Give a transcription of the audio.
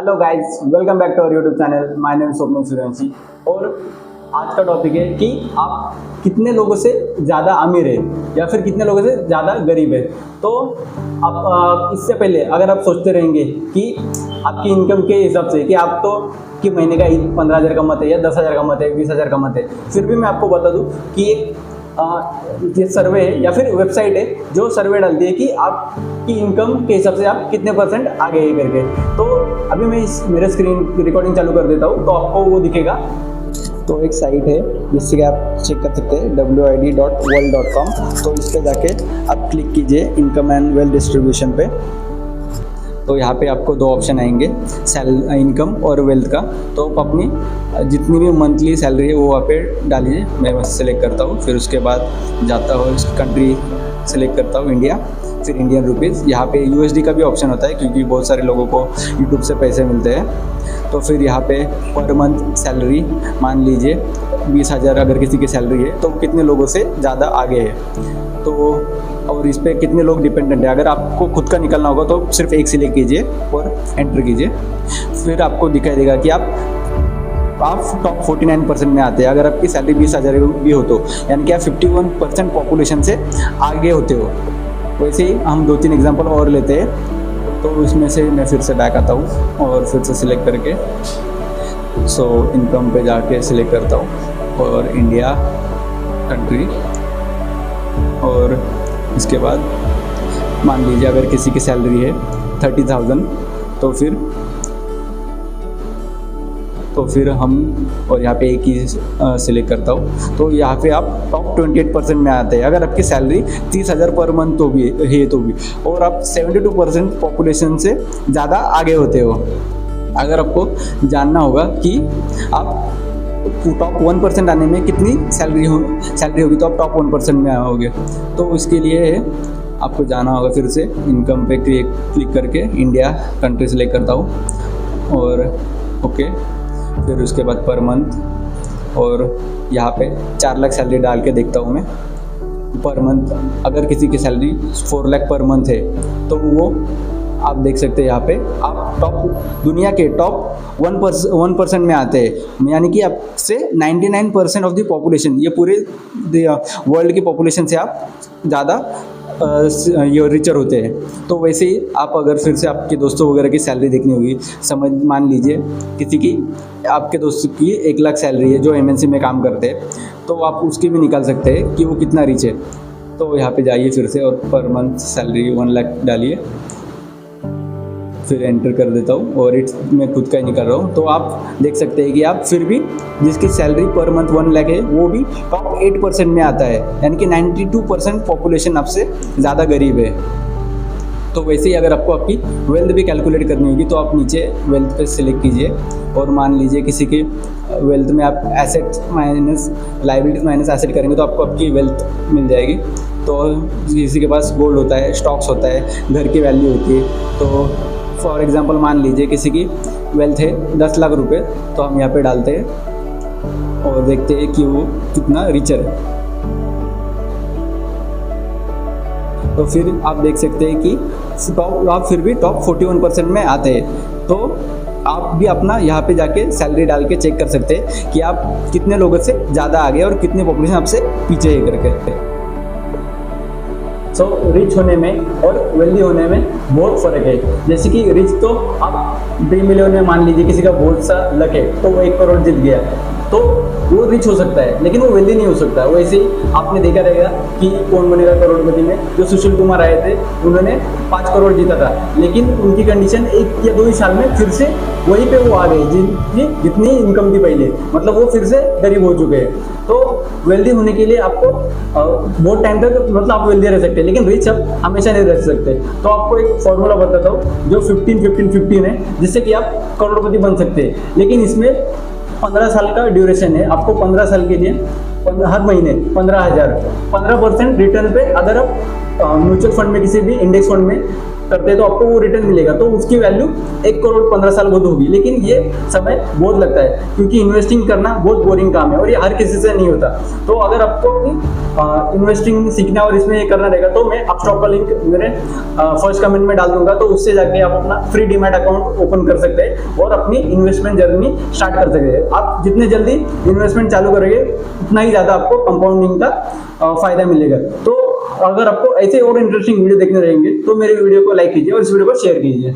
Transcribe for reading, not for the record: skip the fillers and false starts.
Hello guys, welcome back to our YouTube channel. My name is Swapnil Suryavanshi और आज का topic है कि आप कितने लोगों से ज़्यादा अमीर है या फिर कितने लोगों से ज़्यादा गरीब है। तो आप इससे पहले अगर आप सोचते रहेंगे कि आपकी इनकम के हिसाब से कि आप तो कि महीने का 15,000 कमाते हैं या 10,000 कमाते हैं, 20,000 कमाते हैं, फिर भी मैं आपको बता दूं कि एक ये सर्वे है या फिर वेबसाइट है जो सर्वे डालती है कि आपकी इनकम के हिसाब से आप कितने परसेंट आगे है करके। तो अभी मैं मेरे स्क्रीन रिकॉर्डिंग चालू कर देता हूँ तो आपको वो दिखेगा। तो एक साइट है जिससे कि आप चेक कर सकते हैं wid.world.com। तो इस पर जाके आप क्लिक कीजिए इनकम एंड वेल्थ डिस्ट्रीब्यूशन पे। तो यहाँ पे आपको दो ऑप्शन आएंगे, इनकम और वेल्थ का। तो आप अपनी जितनी भी मंथली सैलरी है वो वहाँ पे डालिए। मैं बस सेलेक्ट करता हूँ, फिर उसके बाद जाता हूँ कंट्री सेलेक्ट करता हूँ इंडिया, फिर इंडियन रुपीज़। यहाँ पे यूएसडी का भी ऑप्शन होता है क्योंकि बहुत सारे लोगों को यूट्यूब से पैसे मिलते हैं। तो फिर यहाँ पे पर मंथ सैलरी मान लीजिए 20,000 अगर किसी की सैलरी है तो कितने लोगों से ज़्यादा आगे है। तो और इस पर कितने लोग डिपेंडेंट है। अगर आपको खुद का निकालना होगा तो सिर्फ एक सिलेक्ट कीजिए और एंटर कीजिए। फिर आपको दिखाई देगा कि आप टॉप 49% में आते हैं अगर आपकी सैलरी 20,000 भी हो तो, यानी कि आप 51% पॉपुलेशन से आगे होते हो। वैसे ही हम 2-3 एग्जांपल और लेते हैं। तो इसमें से मैं फिर से बैक आता हूँ और फिर से सिलेक्ट करके इनकम पे जाके सिलेक्ट करता हूँ और इंडिया कंट्री। और इसके बाद मान लीजिए अगर किसी की सैलरी है 30,000 तो फिर हम और यहाँ पे एक ही सिलेक्ट करता हूँ। तो यहाँ पे आप टॉप 28% में आते हैं अगर आपकी सैलरी 30,000 पर मंथ तो भी और आप 72% पॉपुलेशन से ज़्यादा आगे होते हो। अगर आपको जानना होगा कि आप टॉप 1% आने में कितनी सैलरी होगी तो आप टॉप 1% में आओगे। तो उसके लिए आपको जाना होगा, फिर से इनकम पे क्लिक करके इंडिया कंट्री सेलेक्ट करता हूँ और ओके। फिर उसके बाद पर मंथ और यहाँ पे 4 लाख सैलरी डाल के देखता हूँ मैं पर मंथ। अगर किसी की सैलरी 4 लाख पर मंथ है तो वो आप देख सकते हैं यहाँ पे आप दुनिया के टॉप 1% में आते हैं, यानी कि आपसे 99% ऑफ द पॉपुलेशन, ये पूरे वर्ल्ड की पॉपुलेशन से आप ज़्यादा ये रिचर होते हैं। तो वैसे ही आप अगर फिर से आपके दोस्तों वगैरह की सैलरी देखनी होगी, मान लीजिए किसी की आपके दोस्त की 1 लाख सैलरी है जो एमएनसी में काम करते हैं, तो आप उसकी भी निकाल सकते हैं कि वो कितना रिच है। तो यहाँ पे जाइए फिर से और पर मंथ सैलरी 1 लाख डालिए, फिर एंटर कर देता हूँ और मैं खुद का ही निकाल रहा हूँ। तो आप देख सकते हैं कि आप फिर भी जिसकी सैलरी पर मंथ 1 लाख है वो भी टॉप 8% में आता है, यानी कि 92% पॉपुलेशन आपसे ज़्यादा गरीब है। तो वैसे ही अगर आपको आपकी वेल्थ भी कैलकुलेट करनी होगी तो आप नीचे वेल्थ पे सिलेक्ट कीजिए और मान लीजिए किसी की वेल्थ में आप asset minus liability minus asset करेंगे तो आपको आपकी वेल्थ मिल जाएगी। तो किसी के पास गोल्ड होता है, स्टॉक्स होता है, घर की वैल्यू होती है। तो फॉर एग्जांपल मान लीजिए किसी की वेल्थ है 10 लाख रुपए, तो हम यहाँ पे डालते हैं और देखते हैं कि वो कितना रिचर है। तो फिर आप देख सकते हैं कि आप फिर भी टॉप 41% में आते हैं। तो आप भी अपना यहाँ पे जाके सैलरी डाल के चेक कर सकते हैं कि आप कितने लोगों से ज़्यादा आगे और कितनी पॉपुलेशन आपसे पीछे है करके। रिच होने में और वेल्दी होने में बहुत फ़र्क है। जैसे कि रिच तो आप ड्रीम मिलियन में मान लीजिए किसी का बहुत सा लक है तो वो 1 करोड़ जीत गया तो वो रिच हो सकता है, लेकिन वो वेल्दी नहीं हो सकता। वैसे ही आपने देखा रहेगा कि कौन बनेगा करोड़पति में जो सुशील कुमार आए थे, उन्होंने 5 करोड़ जीता था, लेकिन उनकी कंडीशन 1 या 2 ही साल में फिर से वहीं पे वो आ गए जितनी इनकम थी पहले, मतलब वो फिर से गरीब हो चुके हैं। तो वेल्दी होने के लिए आपको बहुत टाइम तक मतलब आप वेल्दी रह सकते हैं, लेकिन रिच आप हमेशा नहीं रह सकते। तो आपको एक फॉर्मूला बताता हूँ जो 15-15-15 है, जिससे कि आप करोड़पति बन सकते हैं। लेकिन इसमें 15 साल का ड्यूरेशन है। आपको 15 साल के लिए हर महीने 15,000 15% रिटर्न पे अगर आप म्यूचुअल फंड में किसी भी इंडेक्स फंड में करते हैं तो आपको वो रिटर्न मिलेगा, तो उसकी वैल्यू 1 करोड़ 15 साल बाद होगी। लेकिन ये समय बहुत लगता है, क्योंकि इन्वेस्टिंग करना बहुत बोरिंग काम है और ये हर किसी से नहीं होता। तो अगर आपको इन्वेस्टिंग सीखना और इसमें ये करना रहेगा तो मैं अपस्टॉक का लिंक मेरे फर्स्ट कमेंट में डाल दूंगा, तो उससे जाके आप अपना फ्री डीमैट अकाउंट ओपन कर सकते हैं और अपनी इन्वेस्टमेंट जर्नी स्टार्ट कर सकते हैं। आप जितने जल्दी इन्वेस्टमेंट चालू करेंगे उतना ही ज़्यादा आपको कंपाउंडिंग का फायदा मिलेगा। तो अगर आपको ऐसे और इंटरेस्टिंग वीडियो देखने रहेंगे तो मेरे वीडियो को लाइक कीजिए और इस वीडियो को शेयर कीजिए।